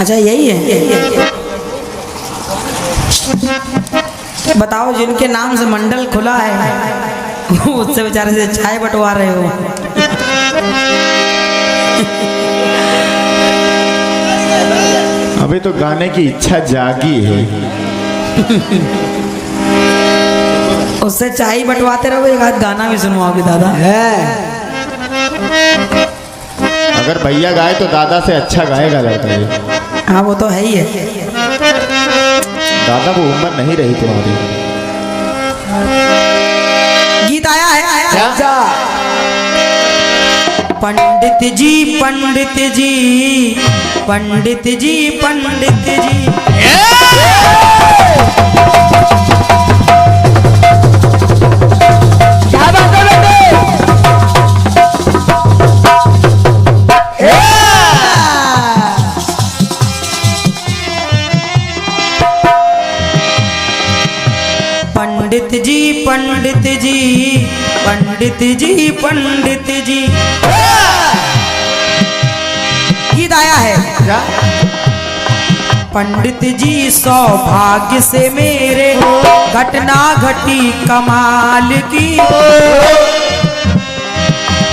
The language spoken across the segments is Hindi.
अच्छा यही है। बताओ जिनके नाम से मंडल खुला है उससे बेचारे से चाय बंटवा रहे हो। अभी तो गाने की इच्छा जागी है। उससे चाय बंटवाते रहो, एक आध गाना भी सुनवाओगे दादा। अगर भैया गाए तो दादा से अच्छा गाएगा लगता है। हाँ वो तो है ही है। दादा वो उम्र नहीं रही तुम्हारी। गीत आया है क्या? पंडित जी पंडित जी पंडित जी पंडित जी। पंडित जी पंडित जी पंडित जी पंडित जी। गीत आया है क्या? पंडित जी सौभाग्य से मेरे घटना घटी कमाल की।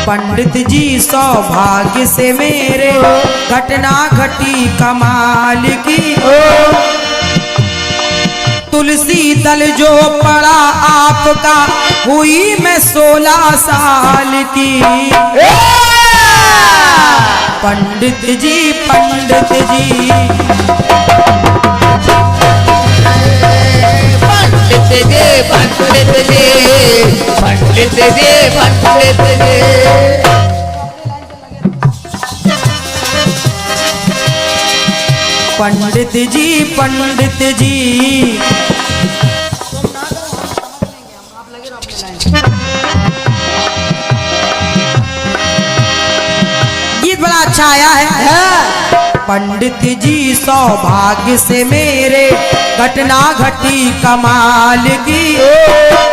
पंडित जी सौभाग्य से मेरे घटना घटी कमाल की। तुलसी दल जो पड़ा आपका हुई मैं 16 साल की। पंडित जी पंडित जी पंडित जी पंडित जी पंडित जी पंडित जी। पंडित जी पंडित जी। गीत बड़ा अच्छा आया है। पंडित जी सौभाग्य से मेरे घटना घटी कमाल की।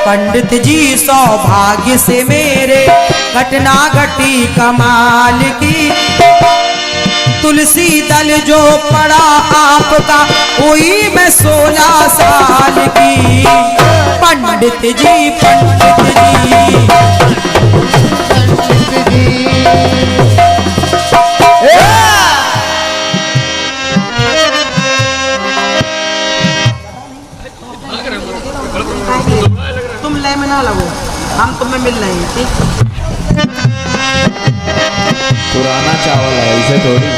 पंडित जी सौभाग्य से मेरे घटना घटी कमाल की। तुलसी दल जो पड़ा आपका हुई मैं 16 साल की। पंडित जी पंडित जी तुम ले में ना लगो, हम तुम्हें मिल रहे हैं। ठीक पुराना चावल है इसे थोड़ी।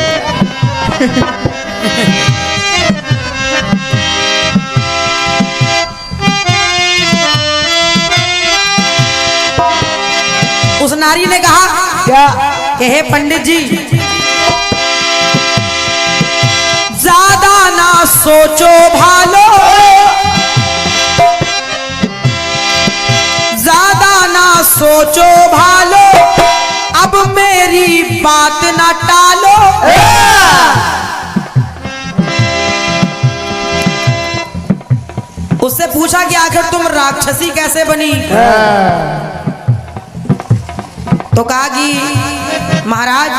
उस नारी ने कहा क्या कि हे पंडित जी ज्यादा ना सोचो भालो, ज्यादा ना सोचो भालो, अब मेरी बात ना टालो। उससे पूछा कि आखिर तुम राक्षसी कैसे बनी? तो कहा कि महाराज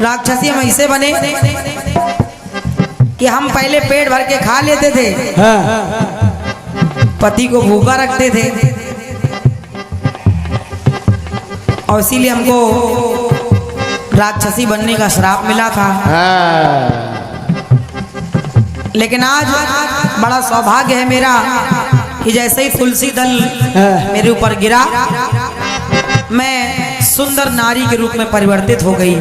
राक्षसी हम ऐसे बने कि हम पहले पेट भर के खा लेते थे, पति को भूखा रखते थे और इसीलिए हमको राक्षसी बनने का श्राप मिला था। लेकिन आज बड़ा सौभाग्य है मेरा कि जैसे ही तुलसी दल मेरे ऊपर गिरा मैं सुंदर नारी के रूप में परिवर्तित हो गई।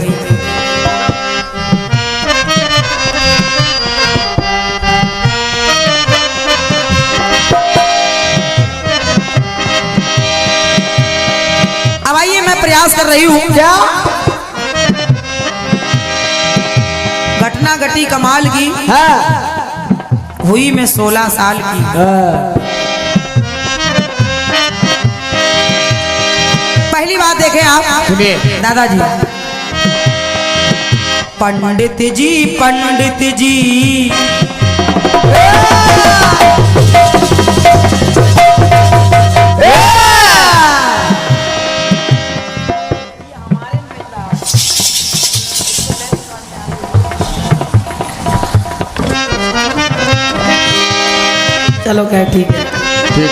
अब आइए मैं प्रयास कर रही हूं क्या घटना घटी कमाल की। हुई मैं 16 साल की। पहली बात देखें आप दादाजी। पंडित जी पंडित जी चलो कह ठीक है। ठीक।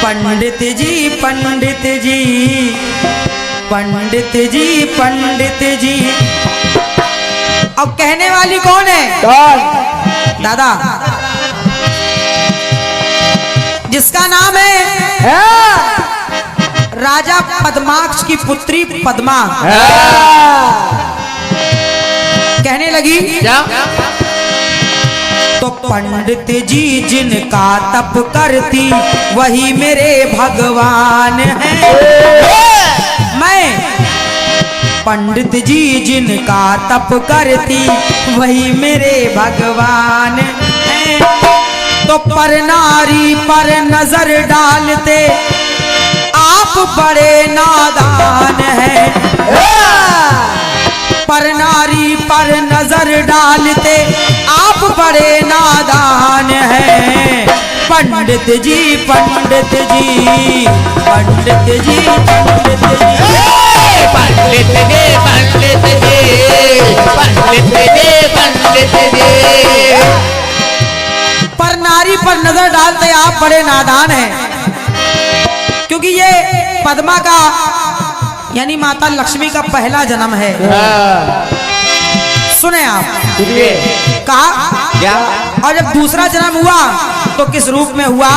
पंडित जी पंडित जी पंडित जी पंडित जी। अब कहने वाली कौन है? दादा, जिसका नाम है राजा पद्माक्ष की पुत्री पद्मा। कहने लगी क्या? तो पंडित जी जिनका तप करती वही मेरे भगवान हैं। मैं पंडित जी जिनका तप करती वही मेरे भगवान हैं। तो पर नारी पर नजर डालते आप बड़े नादान हैं। पर नारी पर नजर डालते आप बड़े नादान हैं। पंडित जी पंडित जी पंडित जी पंडित जी पंडित जी पंडित जी पंडित जी पंडित जी। पर नारी पर नजर डालते आप बड़े नादान हैं, क्योंकि ये पद्मा का यानी माता लक्ष्मी का पहला जन्म है। सुने आप, कहा क्या? और जब दूसरा जन्म हुआ तो किस रूप में हुआ?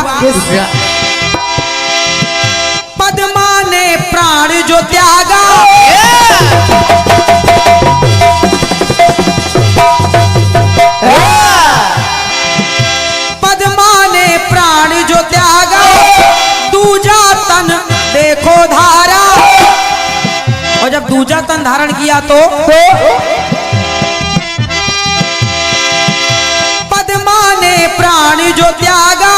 पद्मा ने प्राण जो त्यागा, पद्मा ने प्राण जो त्यागा, दूजा तन देखो धारा। और जब दूजा तन धारण किया तो पद्मा ने प्राण जो त्यागा,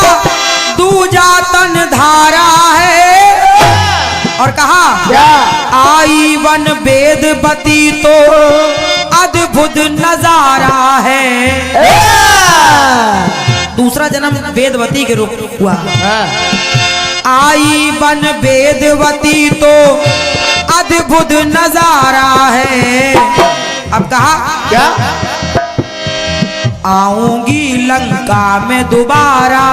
दूजा तन धारा है। और कहा आई वन वेदवती तो अद्भुत नजारा है। दूसरा जन्म वेदवती के रूप हुआ। आई वन वेदवती तो अद्भुत नजारा है। अब कहा क्या? आऊंगी लंका में दोबारा।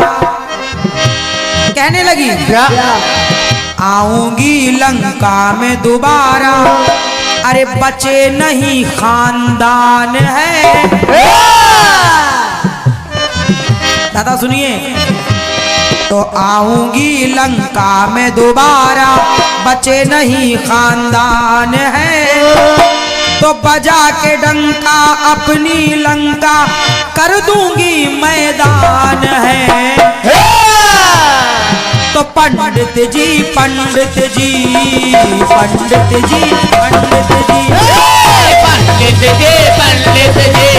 कहने लगी क्या? आऊंगी लंका में दोबारा, अरे बचे नहीं खानदान है। दादा सुनिए, तो आऊंगी लंका में दोबारा, बचे नहीं खानदान है। तो बजा के डंका अपनी लंका कर दूंगी मैदान है। तो पंडित जी पंडित जी पंडित जी पंडित जी पंडित जी पंडित जी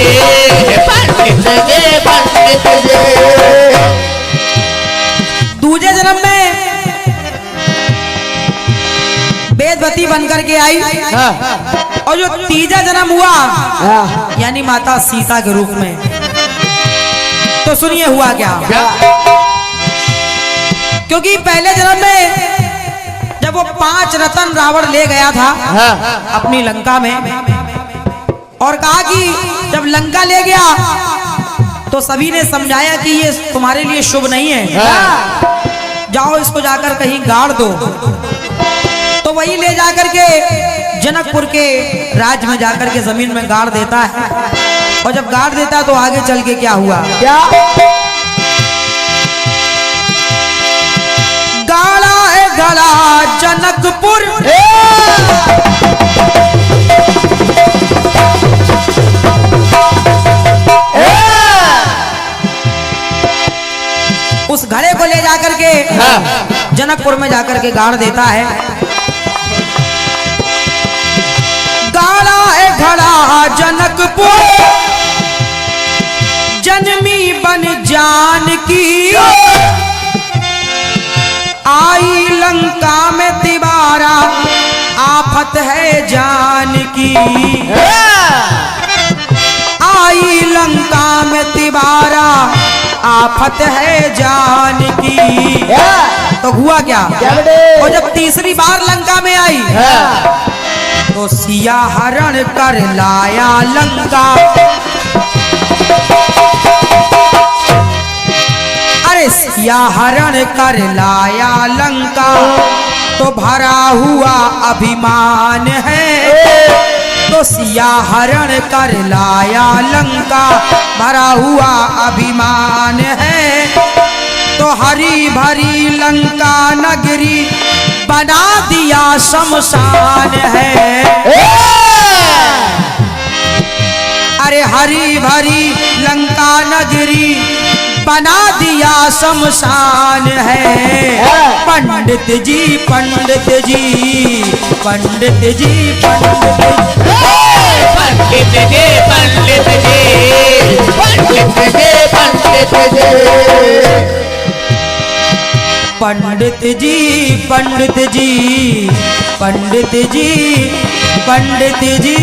पंडित जी पंडित जी। दूसरे जन्म में वेदवती बनकर के आई, और जो तीसरा जन्म हुआ यानी माता सीता के रूप में। तो सुनिए हुआ क्या? क्योंकि पहले जन्म में जब वो 5 रत्न रावण ले गया था अपनी लंका में, और कहा कि जब लंका ले गया तो सभी ने समझाया कि ये तुम्हारे लिए शुभ नहीं है, जाओ इसको जाकर कहीं गाड़ दो। तो वही ले जाकर के जनकपुर के राज्य में जाकर के जमीन में गाड़ देता है। और जब गाड़ देता है तो आगे चल के क्या हुआ? क्या? गाड़ा है गड़ा जनकपुर, उस घड़े को ले जाकर के जनकपुर में जाकर के गाड़ देता है। गाड़ा है घड़ा जनकपुर, जन्मी बन जानकी, आई लंका में तिबारा, आफत है जानकी। आई लंका में तिबारा, आफत है जानकी। तो हुआ क्या? और जब तीसरी बार लंका में आई तो सिया हरण कर लाया लंका। सिया हरण कर लाया लंका, तो भरा हुआ अभिमान है। तो सिया हरण कर लाया लंका, भरा हुआ अभिमान है। तो हरी भरी लंका नगरी बना दिया शमशान है। अरे हरी भरी लंका नगरी बना दिया शमशान है। पंडित जी पंडित जी पंडित जी पंडित जी पंडित जी पंडित जी पंडित जी पंडित जी पंडित जी पंडित जी पंडित जी पंडित जी